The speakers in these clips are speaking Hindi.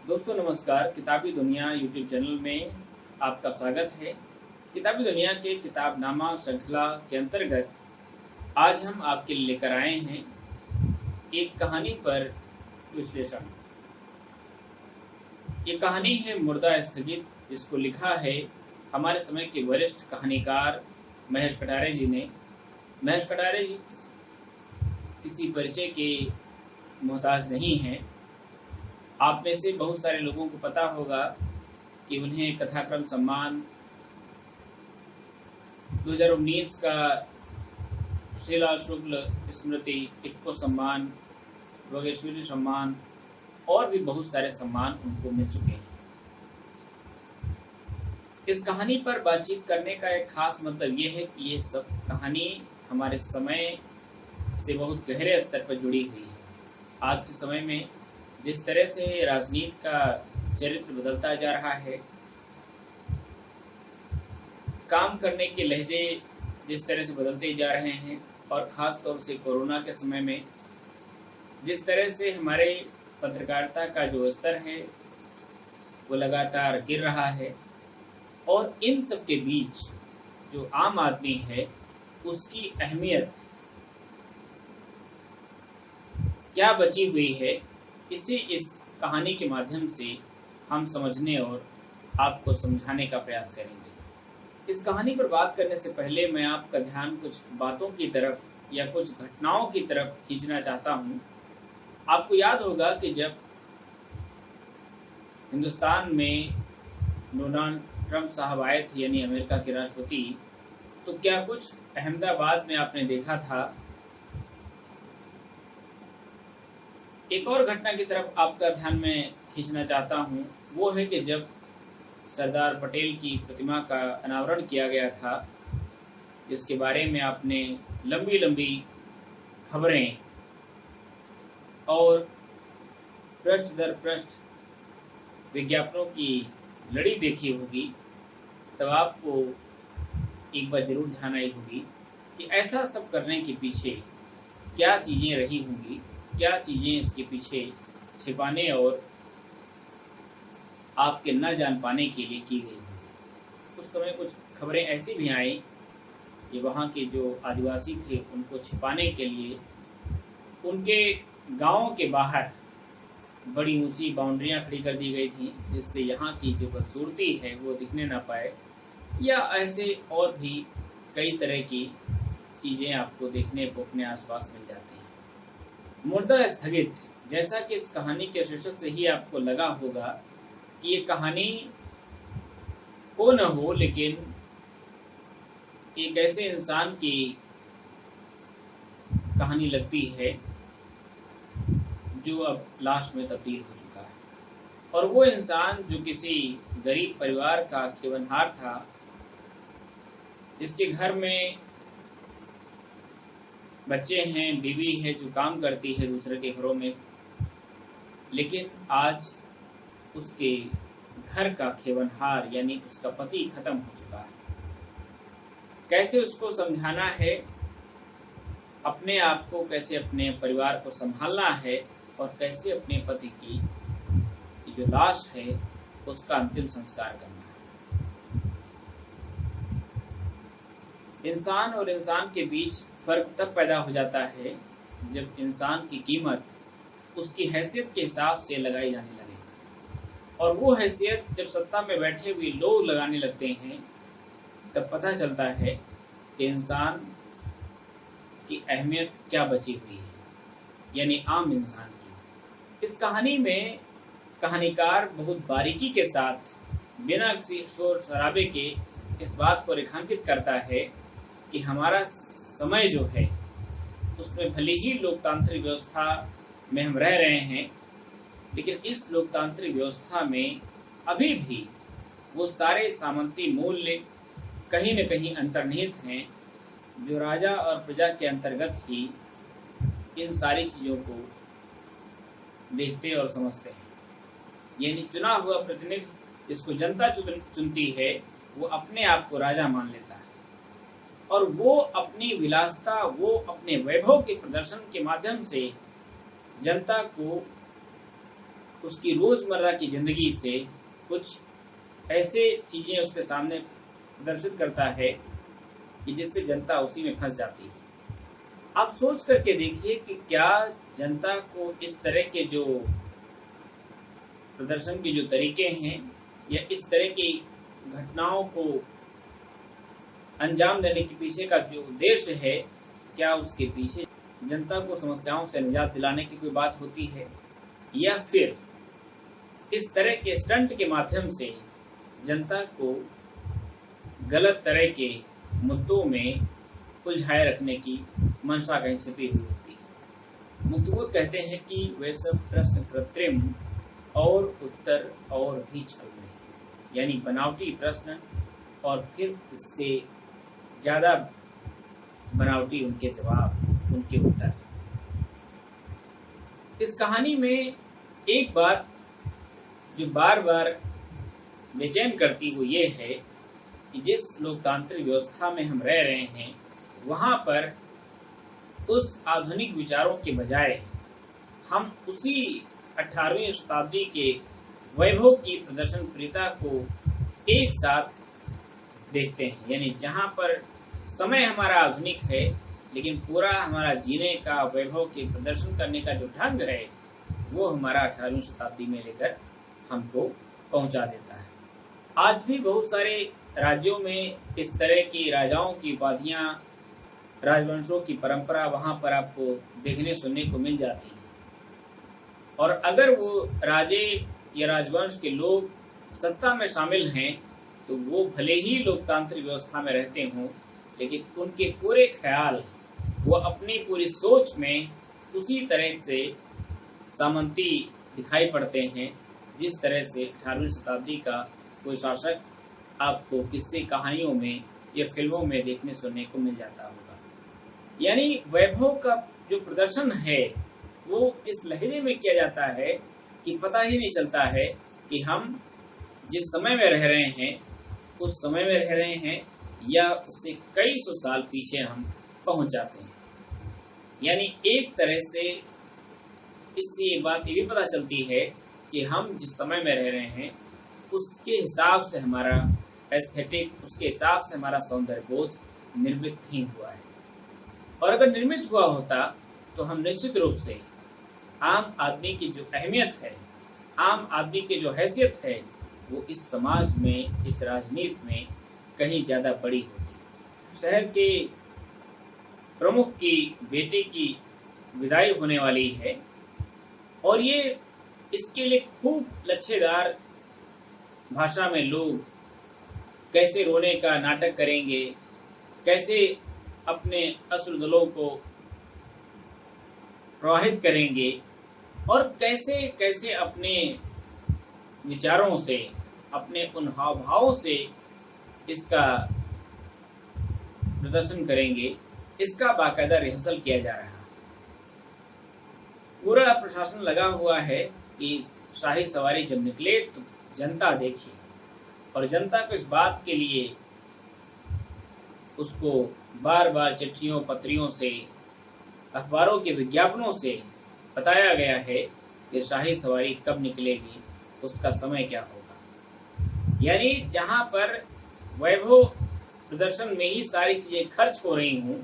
दोस्तों नमस्कार। किताबी दुनिया यूट्यूब चैनल में आपका स्वागत है। किताबी दुनिया के किताबनामा श्रृंखला के अंतर्गत आज हम आपके लिए लेकर आए हैं एक कहानी पर विश्लेषण। ये कहानी है मुर्दा स्थगित, जिसको लिखा है हमारे समय के वरिष्ठ कहानीकार महेश कटारे जी ने। महेश कटारे जी किसी परिचय के मोहताज नहीं हैं। आप में से बहुत सारे लोगों को पता होगा कि उन्हें कथाक्रम सम्मान, 2019 का शीला शुक्ल स्मृति इक्को सम्मान, योगेश्वरी सम्मान और भी बहुत सारे सम्मान उनको मिल चुके हैं। इस कहानी पर बातचीत करने का एक खास मतलब ये है कि ये सब कहानी हमारे समय से बहुत गहरे स्तर पर जुड़ी हुई है। आज के समय में जिस तरह से राजनीति का चरित्र बदलता जा रहा है, काम करने के लहजे जिस तरह से बदलते जा रहे हैं, और ख़ास तौर से कोरोना के समय में जिस तरह से हमारे पत्रकारिता का जो स्तर है वो लगातार गिर रहा है, और इन सब के बीच जो आम आदमी है उसकी अहमियत क्या बची हुई है, इसे इस कहानी के माध्यम से हम समझने और आपको समझाने का प्रयास करेंगे। इस कहानी पर बात करने से पहले मैं आपका ध्यान कुछ बातों की तरफ या कुछ घटनाओं की तरफ खींचना चाहता हूं। आपको याद होगा कि जब हिंदुस्तान में डोनाल्ड ट्रंप साहब आए थे, यानी अमेरिका के राष्ट्रपति, तो क्या कुछ अहमदाबाद में आपने देखा था। एक और घटना की तरफ आपका ध्यान मैं खींचना चाहता हूं, वो है कि जब सरदार पटेल की प्रतिमा का अनावरण किया गया था, जिसके बारे में आपने लंबी लंबी खबरें और पृष्ठ दर पृष्ठ विज्ञापनों की लड़ी देखी होगी, तब आपको एक बार जरूर ध्यान आई होगी कि ऐसा सब करने के पीछे क्या चीज़ें रही होंगी, क्या चीज़ें इसके पीछे छिपाने और आपके न जान पाने के लिए की गई होंगी। उस समय कुछ खबरें ऐसी भी आई कि वहाँ के जो आदिवासी थे उनको छिपाने के लिए उनके गांवों के बाहर बड़ी ऊंची बाउंड्रियां खड़ी कर दी गई थी, जिससे यहाँ की जो खूबसूरती है वो दिखने ना पाए, या ऐसे और भी कई तरह की चीज़ें आपको देखने को अपने आसपास मिल जाती हैं। मुर्दा स्थगित, जैसा कि इस कहानी के शीर्षक से ही आपको लगा होगा कि ये कहानी हो न हो, लेकिन एक ऐसे इंसान की कहानी लगती है जो अब लाश में तब्दील हो चुका है। और वो इंसान जो किसी गरीब परिवार का खेवनहार था, जिसके घर में बच्चे हैं, बीवी है जो काम करती है दूसरे के घरों में, लेकिन आज उसके घर का खेवनहार यानी उसका पति खत्म हो चुका है। कैसे उसको समझाना है, अपने आप को कैसे, अपने परिवार को संभालना है, और कैसे अपने पति की जो लाश है उसका अंतिम संस्कार करना है। इंसान और इंसान के बीच फर्क तब पैदा हो जाता है जब इंसान की कीमत उसकी हैसियत के हिसाब से लगाई जाने लगे, और वो हैसियत जब सत्ता में बैठे हुए लोग लगाने लगते हैं, तब पता चलता है कि इंसान की अहमियत क्या बची हुई है, यानी आम इंसान की। इस कहानी में कहानीकार बहुत बारीकी के साथ, बिना किसी शोर शराबे के, इस बात को रेखांकित करता है कि हमारा समय जो है उसमें भले ही लोकतांत्रिक व्यवस्था में हम रह रहे हैं, लेकिन इस लोकतांत्रिक व्यवस्था में अभी भी वो सारे सामंती मूल्य कहीं न कहीं अंतर्निहित हैं, जो राजा और प्रजा के अंतर्गत ही इन सारी चीज़ों को देखते और समझते हैं। यानी चुना हुआ प्रतिनिधि, जिसको जनता चुनती है, वो अपने आप को राजा मान लेता है, और वो अपनी विलासता, वो अपने वैभव के प्रदर्शन के माध्यम से जनता को उसकी रोजमर्रा की जिंदगी से कुछ ऐसे चीजें उसके सामने प्रदर्शित करता है कि जिससे जनता उसी में फंस जाती है। आप सोच करके देखिए कि क्या जनता को इस तरह के जो प्रदर्शन के जो तरीके हैं या इस तरह की घटनाओं को अंजाम देने के पीछे का जो उद्देश्य है, क्या उसके पीछे जनता को समस्याओं से निजात दिलाने की कोई बात होती है, या फिर इस तरह के स्टंट के माध्यम से जनता को गलत तरह के मुद्दों में उलझाए रखने की मंशा कहीं छिपी हुई होती है। मुक्तबोध कहते हैं कि वे सब प्रश्न कृत्रिम और उत्तर और भी छल में, यानी बनावटी प्रश्न और फिर इससे ज्यादा बनावटी उनके जवाब, उनके उत्तर। इस कहानी में एक बात जो बार बार बेचैन करती वो ये है कि जिस लोकतांत्रिक व्यवस्था में हम रह रहे हैं वहां पर उस आधुनिक विचारों के बजाय हम उसी 18वीं शताब्दी के वैभव की प्रदर्शन प्रियता को एक साथ देखते हैं। यानी जहां पर समय हमारा आधुनिक है लेकिन पूरा हमारा जीने का, वैभव के प्रदर्शन करने का जो ढंग है वो हमारा 18वीं शताब्दी में लेकर हमको पहुंचा देता है। आज भी बहुत सारे राज्यों में इस तरह की राजाओं की उपाधियां, राजवंशों की परंपरा वहां पर आपको देखने सुनने को मिल जाती है। और अगर वो राजे या राजवंश के लोग सत्ता में शामिल हैं तो वो भले ही लोकतांत्रिक व्यवस्था में रहते हों, लेकिन उनके पूरे ख्याल, वो अपनी पूरी सोच में उसी तरह से सामंती दिखाई पड़ते हैं जिस तरह से 18वीं शताब्दी का कोई शासक आपको किस्से कहानियों में या फिल्मों में देखने सुनने को मिल जाता होगा। यानी वैभव का जो प्रदर्शन है वो इस लहजे में किया जाता है कि पता ही नहीं चलता है कि हम जिस समय में रह रहे हैं उस समय में रह रहे हैं या उससे कई सौ साल पीछे हम पहुंच जाते हैं। यानी एक तरह से इससे एक बात ये भी पता चलती है कि हम जिस समय में रह रहे हैं उसके हिसाब से हमारा एस्थेटिक, उसके हिसाब से हमारा सौंदर्य बोध निर्मित नहीं हुआ है। और अगर निर्मित हुआ होता तो हम निश्चित रूप से आम आदमी की जो अहमियत है, आम आदमी की जो हैसियत है वो इस समाज में, इस राजनीति में कहीं ज्यादा बड़ी होती। शहर के प्रमुख की बेटी की विदाई होने वाली है और ये इसके लिए खूब लच्छेदार भाषा में लोग कैसे रोने का नाटक करेंगे, कैसे अपने अश्रुदलों को प्रवाहित करेंगे और कैसे कैसे अपने विचारों से, अपने उन हाव भावों से इसका प्रदर्शन करेंगे, इसका बाकायदा रिहर्सल किया जा रहा है। पूरा प्रशासन लगा हुआ है कि शाही सवारी जब निकले तो जनता देखी और जनता को इस बात के लिए उसको बार बार चिट्ठियों, पत्रियों से, अखबारों के विज्ञापनों से बताया गया है कि शाही सवारी कब निकलेगी, उसका समय क्या होगा। यानी जहां पर वैभव प्रदर्शन में ही सारी चीजें खर्च हो रही हूं,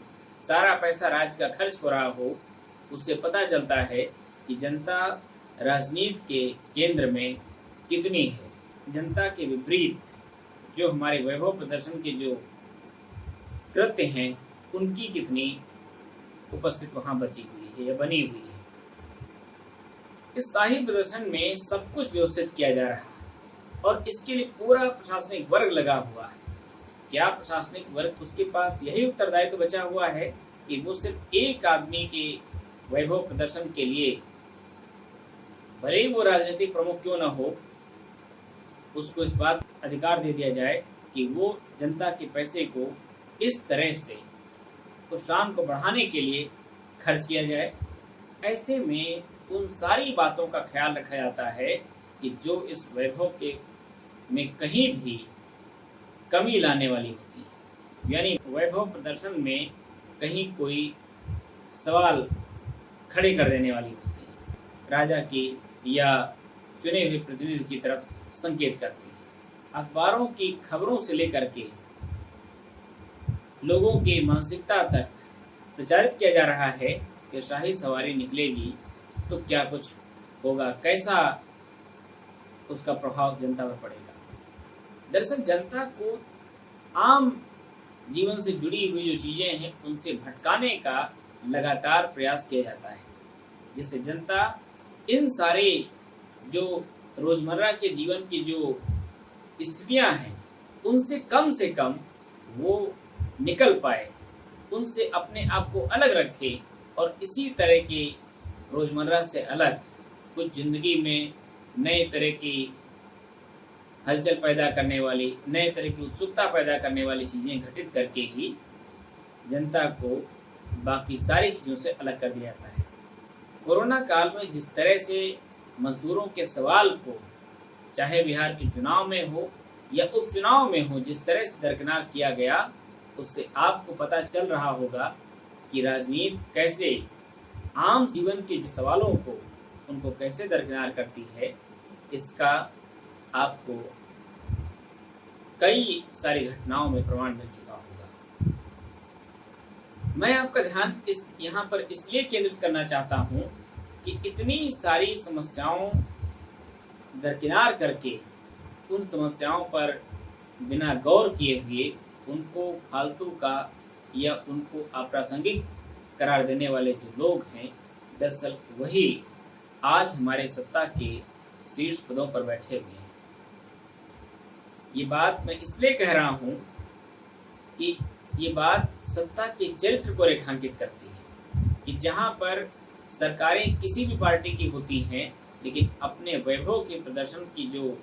सारा पैसा राज्य का खर्च हो रहा हो, उससे पता चलता है कि जनता राजनीति के केंद्र में कितनी है। जनता के विपरीत जो हमारे वैभव प्रदर्शन के जो कृत्य हैं उनकी कितनी उपस्थिति वहां बची हुई है या बनी हुई है। इस शाही प्रदर्शन में सब कुछ व्यवस्थित किया जा रहा है और इसके लिए पूरा प्रशासनिक वर्ग लगा हुआ है। क्या प्रशासनिक वर्ग, उसके पास यही उत्तरदायित्व तो बचा हुआ है कि वो सिर्फ एक आदमी के वैभव प्रदर्शन के लिए, भले ही वो राजनीतिक प्रमुख क्यों न हो, उसको इस बात अधिकार दे दिया जाए कि वो जनता के पैसे को इस तरह से उस शान को बढ़ाने के लिए खर्च किया जाए। ऐसे में उन सारी बातों का ख्याल रखा जाता है कि जो इस वैभव के में कहीं भी कमी लाने वाली होती है, यानी वैभव प्रदर्शन में कहीं कोई सवाल खड़े कर देने वाली होती है। राजा की या चुने हुए प्रतिनिधि की तरफ संकेत करती है। अखबारों की खबरों से लेकर के लोगों की मानसिकता तक प्रचारित किया जा रहा है कि शाही सवारी निकलेगी तो क्या कुछ होगा, कैसा उसका प्रभाव जनता पर पड़ेगा। दरअसल जनता को आम जीवन से जुड़ी हुई जो चीजें हैं उनसे भटकाने का लगातार प्रयास किया जाता है, जिससे जनता इन सारे जो रोजमर्रा के जीवन की जो स्थितियां हैं उनसे कम वो निकल पाए, उनसे अपने आप को अलग रखे और इसी तरह के रोजमर्रा से अलग कुछ जिंदगी में नए तरह की हलचल पैदा करने वाली, नए तरह की उत्सुकता पैदा करने वाली चीजें घटित करके ही जनता को बाकी सारी चीजों से अलग कर दिया जाता है। कोरोना काल में जिस तरह से मजदूरों के सवाल को चाहे बिहार के चुनाव में हो या उपचुनाव में हो जिस तरह से दरकिनार किया गया, उससे आपको पता चल रहा होगा कि राजनीति कैसे आम जीवन के सवालों को उनको कैसे दरकिनार करती है। इसका आपको कई सारी घटनाओं में प्रमाण मिल चुका होगा। मैं आपका ध्यान यहाँ पर इसलिए केंद्रित करना चाहता हूँ कि इतनी सारी समस्याओं दरकिनार करके उन समस्याओं पर बिना गौर किए हुए उनको फालतू का या उनको अप्रासंगिक करार देने वाले जो लोग हैं, दरअसल वही आज हमारे सत्ता के शीर्ष पदों पर बैठे हुए हैं। ये बात मैं इसलिए कह रहा हूं कि ये बात सत्ता के चरित्र को रेखांकित करती है कि जहां पर सरकारें किसी भी पार्टी की होती हैं, लेकिन अपने वैभव के प्रदर्शन की जो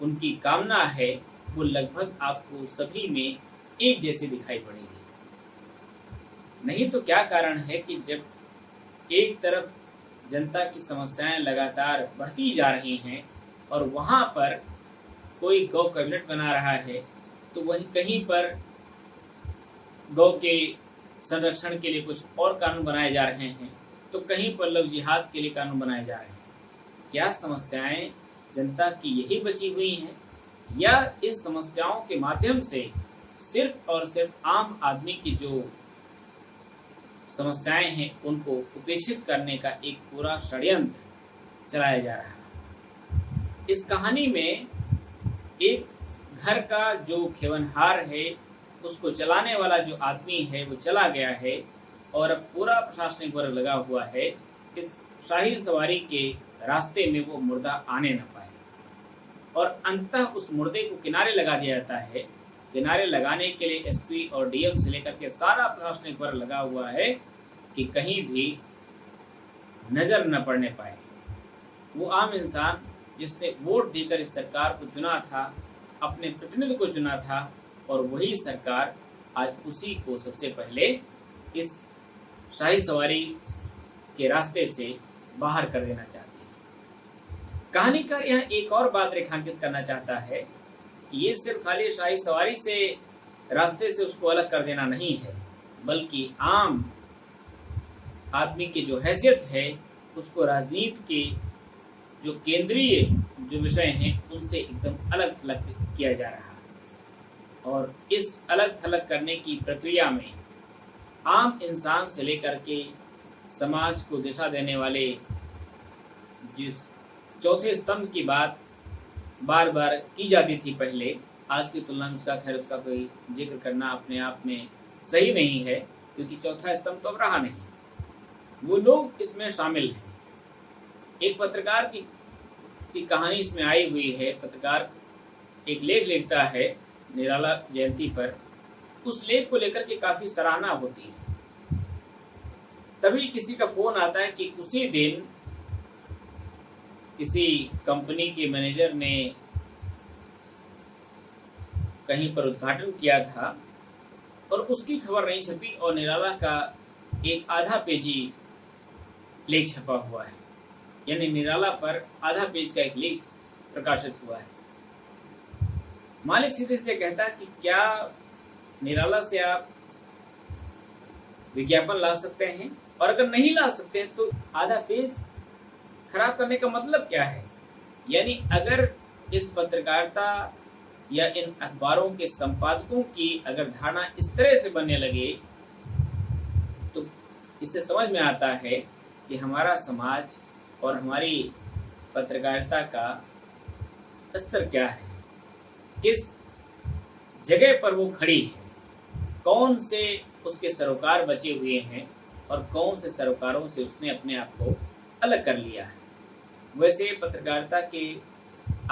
उनकी कामना है वो लगभग आपको सभी में एक जैसी दिखाई पड़ेगी। नहीं तो क्या कारण है कि जब एक तरफ जनता की समस्याएं लगातार बढ़ती जा रही हैं और वहां पर कोई गौ कैबिनेट बना रहा है तो वहीं कहीं पर गौ के संरक्षण के लिए कुछ और कानून बनाए जा रहे हैं, तो कहीं पर लव जिहाद के लिए कानून बनाए जा रहे हैं। क्या समस्याएं जनता की यही बची हुई हैं या इन समस्याओं के माध्यम से सिर्फ और सिर्फ आम आदमी की जो समस्याएं हैं उनको उपेक्षित करने का एक पूरा षड्यंत्र चलाया जा रहा है। इस कहानी में एक घर का जो खेवनहार है उसको चलाने वाला जो आदमी है वो चला गया है और अब पूरा प्रशासनिक वर्ग लगा हुआ है इस शाही सवारी के रास्ते में वो मुर्दा आने न पाए, और अंततः उस मुर्दे को किनारे लगा दिया जाता है। किनारे लगाने के लिए एसपी और डीएम से लेकर के सारा प्रशासनिक वर्ग लगा हुआ है कि कहीं भी नजर न पड़ने पाए। वो आम इंसान जिसने वोट देकर इस सरकार को चुना था, अपने प्रतिनिधि को चुना था, और वही सरकार आज उसी को सबसे पहले इस शाही सवारी के रास्ते से बाहर कर देना चाहती है। कहानीकार यह एक और बात रेखांकित करना चाहता है कि ये सिर्फ खाली शाही सवारी से रास्ते से उसको अलग कर देना नहीं है, बल्कि आम आदमी की जो हैसियत है उसको राजनीति के जो केंद्रीय जो विषय हैं उनसे एकदम अलग थलग किया जा रहा है। और इस अलग थलग करने की प्रक्रिया में आम इंसान से लेकर के समाज को दिशा देने वाले जिस चौथे स्तंभ की बात बार बार की जाती थी पहले, आज की तुलना में उसका उसका कोई जिक्र करना अपने आप में सही नहीं है, क्योंकि चौथा स्तंभ तो अब रहा नहीं। वो लोग इसमें शामिल हैं। एक पत्रकार की कहानी इसमें आई हुई है। पत्रकार एक लेख लिखता है निराला जयंती पर, उस लेख को लेकर के काफी सराहना होती है। तभी किसी का फोन आता है कि उसी दिन किसी कंपनी के मैनेजर ने कहीं पर उद्घाटन किया था और उसकी खबर नहीं छपी और निराला का एक आधा पेजी लेख छपा हुआ है, यानी निराला पर आधा पेज का एक लेख प्रकाशित हुआ है। मालिक सीधे से कहता है कि क्या निराला से आप विज्ञापन ला सकते हैं, और अगर नहीं ला सकते हैं तो आधा पेज खराब करने का मतलब क्या है। यानी अगर इस पत्रकारिता या इन अखबारों के संपादकों की अगर धारणा इस तरह से बनने लगे तो इससे समझ में आता है कि हमारा समाज और हमारी पत्रकारिता का स्तर क्या है, किस जगह पर वो खड़ी है, कौन से उसके सरोकार बचे हुए हैं और कौन से सरोकारों से उसने अपने आप को अलग कर लिया है। वैसे पत्रकारिता के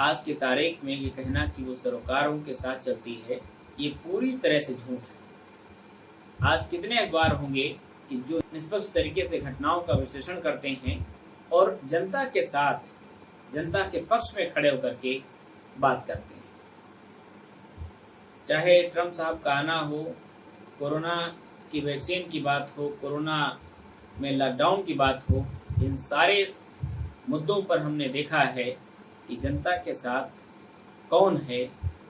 आज की तारीख में ये कहना कि वो सरोकारों के साथ चलती है, ये पूरी तरह से झूठ है। आज कितने अखबार होंगे कि जो निष्पक्ष तरीके से घटनाओं का विश्लेषण करते हैं और जनता के साथ, जनता के पक्ष में खड़े होकर के बात करते हैं। चाहे ट्रम्प साहब का आना हो, कोरोना की वैक्सीन की बात हो, कोरोना में लॉकडाउन की बात हो, इन सारे मुद्दों पर हमने देखा है कि जनता के साथ कौन है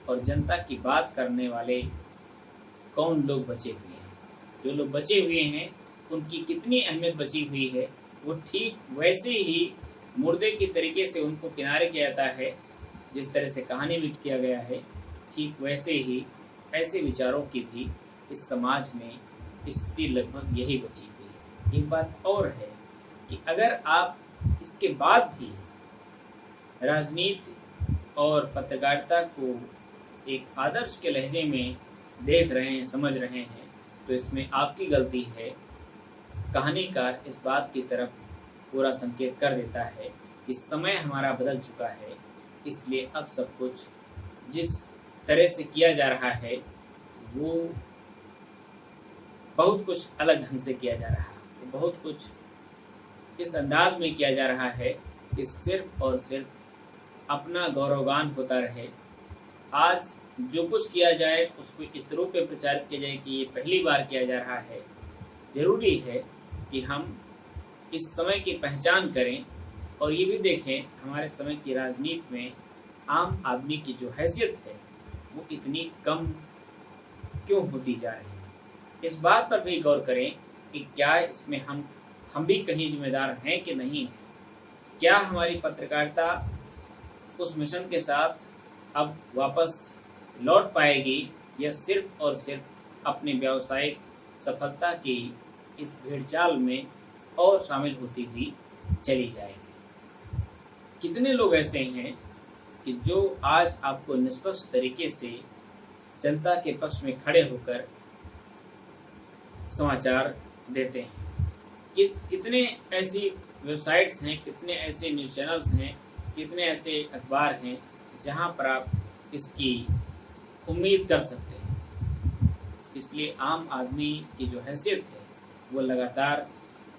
और जनता की बात करने वाले कौन लोग बचे हुए हैं। जो लोग बचे हुए हैं उनकी कितनी अहमियत बची हुई है, वो ठीक वैसे ही मुर्दे की तरीके से उनको किनारे किया जाता है जिस तरह से कहानी में किया गया है। ठीक वैसे ही ऐसे विचारों की भी इस समाज में स्थिति लगभग यही बची हुई है। एक बात और है कि अगर आप इसके बाद भी राजनीति और पत्रकारिता को एक आदर्श के लहजे में देख रहे हैं, समझ रहे हैं, तो इसमें आपकी गलती है। कहानीकार इस बात की तरफ पूरा संकेत कर देता है कि समय हमारा बदल चुका है, इसलिए अब सब कुछ जिस तरह से किया जा रहा है वो बहुत कुछ अलग ढंग से किया जा रहा है, बहुत कुछ इस अंदाज में किया जा रहा है कि सिर्फ और सिर्फ अपना गौरवगान होता रहे। आज जो कुछ किया जाए उसको इस रूप में प्रचारित किया जाए कि ये पहली बार किया जा रहा है। जरूरी है कि हम इस समय की पहचान करें और ये भी देखें हमारे समय की राजनीति में आम आदमी की जो हैसियत है वो इतनी कम क्यों होती जा रही है। इस बात पर भी गौर करें कि क्या इसमें हम भी कहीं जिम्मेदार हैं कि नहीं हैं। क्या हमारी पत्रकारिता उस मिशन के साथ अब वापस लौट पाएगी या सिर्फ और सिर्फ अपनी व्यावसायिक सफलता की इस भेड़चाल में और शामिल होती हुई चली जाएगी। कितने लोग ऐसे हैं कि जो आज आपको निष्पक्ष तरीके से जनता के पक्ष में खड़े होकर समाचार देते हैं। कितने ऐसी वेबसाइट्स हैं, कितने ऐसे न्यूज़ चैनल्स हैं, कितने ऐसे अखबार हैं जहां पर आप इसकी उम्मीद कर सकते हैं। इसलिए आम आदमी की जो हैसियत है वो लगातार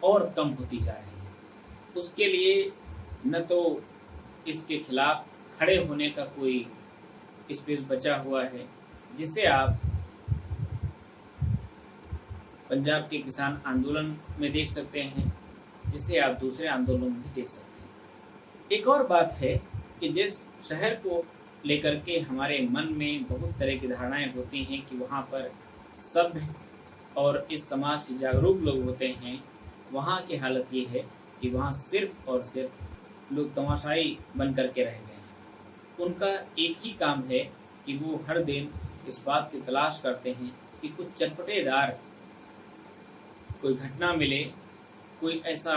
और कम होती जा रही है। उसके लिए न तो इसके खिलाफ खड़े होने का कोई स्पेस बचा हुआ है, जिसे आप पंजाब के किसान आंदोलन में देख सकते हैं, जिसे आप दूसरे आंदोलनों में भी देख सकते हैं। एक और बात है कि जिस शहर को लेकर के हमारे मन में बहुत तरह की धारणाएं होती हैं कि वहाँ पर सभ्य और इस समाज के जागरूक लोग होते हैं, वहाँ की हालत ये है कि वहाँ सिर्फ और सिर्फ लोग तमाशाई बन करके रह गए हैं। उनका एक ही काम है कि वो हर दिन इस बात की तलाश करते हैं कि कुछ चटपटेदार कोई घटना मिले, कोई ऐसा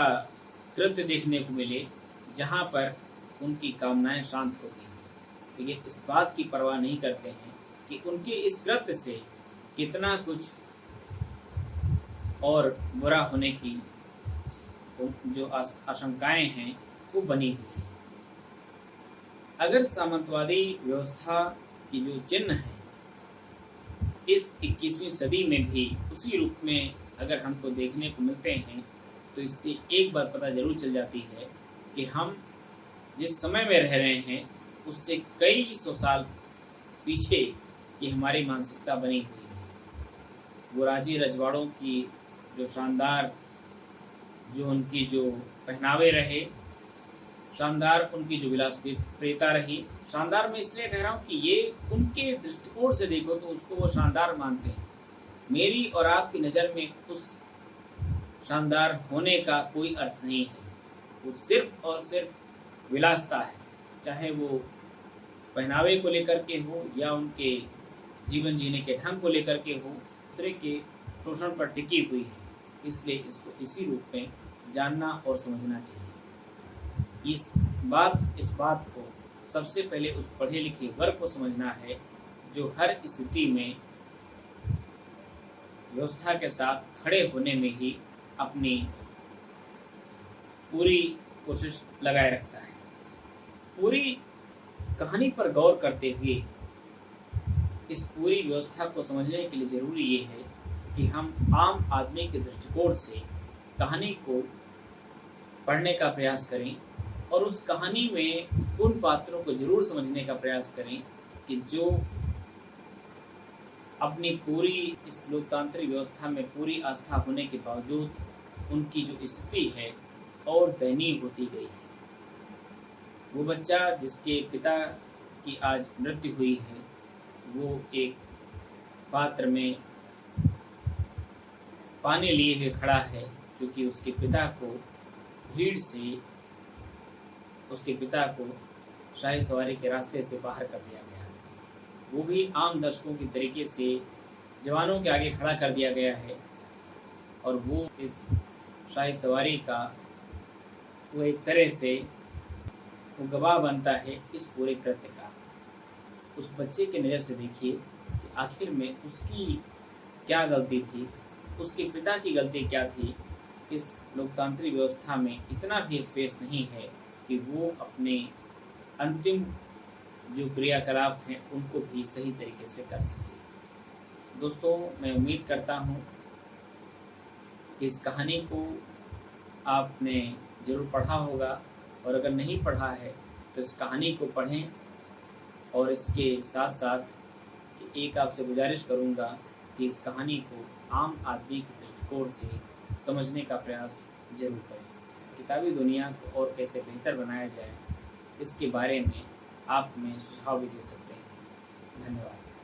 कृत्य देखने को मिले जहाँ पर उनकी कामनाएं शांत होती हैं। तो ये इस बात की परवाह नहीं करते हैं कि उनके इस कृत्य से कितना कुछ और बुरा होने की जो आशंकाएं हैं वो बनी हुई है। अगर सामंतवादी व्यवस्था की जो चिन्ह है इस 21वीं सदी में भी उसी रूप में अगर हमको देखने को मिलते हैं, तो इससे एक बात पता जरूर चल जाती है कि हम जिस समय में रह रहे हैं उससे कई सौ साल पीछे की हमारी मानसिकता बनी हुई है। वो राजी रजवाड़ों की जो शानदार, जो उनकी जो पहनावे रहे, शानदार उनकी जो विलासप्रियता रही, शानदार मैं इसलिए कह रहा हूँ कि ये उनके दृष्टिकोण से देखो तो उसको वो शानदार मानते हैं। मेरी और आपकी नज़र में उस शानदार होने का कोई अर्थ नहीं है, वो सिर्फ और सिर्फ विलासता है। चाहे वो पहनावे को लेकर के हो या उनके जीवन जीने के ढंग को लेकर के हो, दूसरे के शोषण पर टिकी हुई है। इसलिए इसको इसी रूप में जानना और समझना चाहिए। इस बात को सबसे पहले उस पढ़े लिखे वर्ग को समझना है जो हर स्थिति में व्यवस्था के साथ खड़े होने में ही अपनी पूरी कोशिश लगाए रखता है। पूरी कहानी पर गौर करते हुए इस पूरी व्यवस्था को समझने के लिए जरूरी ये है कि हम आम आदमी के दृष्टिकोण से कहानी को पढ़ने का प्रयास करें और उस कहानी में उन पात्रों को जरूर समझने का प्रयास करें कि जो अपनी पूरी इस लोकतांत्रिक व्यवस्था में पूरी आस्था होने के बावजूद उनकी जो स्थिति है और दयनीय होती गई है। वो बच्चा जिसके पिता की आज मृत्यु हुई है, वो एक पात्र में पानी लिए हुए खड़ा है, क्योंकि उसके पिता को भीड़ से उसके पिता को शाही सवारी के रास्ते से बाहर कर दिया गया। वो भी आम दर्शकों की तरीके से जवानों के आगे खड़ा कर दिया गया है और वो इस शाही सवारी का वो एक तरह से वो गवाह बनता है इस पूरे कृत्य का। उस बच्चे की नज़र से देखिए कि आखिर में उसकी क्या गलती थी, उसके पिता की गलती क्या थी। इस लोकतांत्रिक व्यवस्था में इतना भी स्पेस नहीं है कि वो अपने अंतिम जो क्रियाकलाप हैं उनको भी सही तरीके से कर सके। दोस्तों, मैं उम्मीद करता हूँ कि इस कहानी को आपने ज़रूर पढ़ा होगा, और अगर नहीं पढ़ा है तो इस कहानी को पढ़ें। और इसके साथ साथ एक आपसे गुजारिश करूँगा कि इस कहानी को आम आदमी के दृष्टिकोण से समझने का प्रयास जरूर करें। किताबी दुनिया को और कैसे बेहतर बनाया जाए, इसके बारे में आप हमें सुझाव भी दे सकते हैं। धन्यवाद।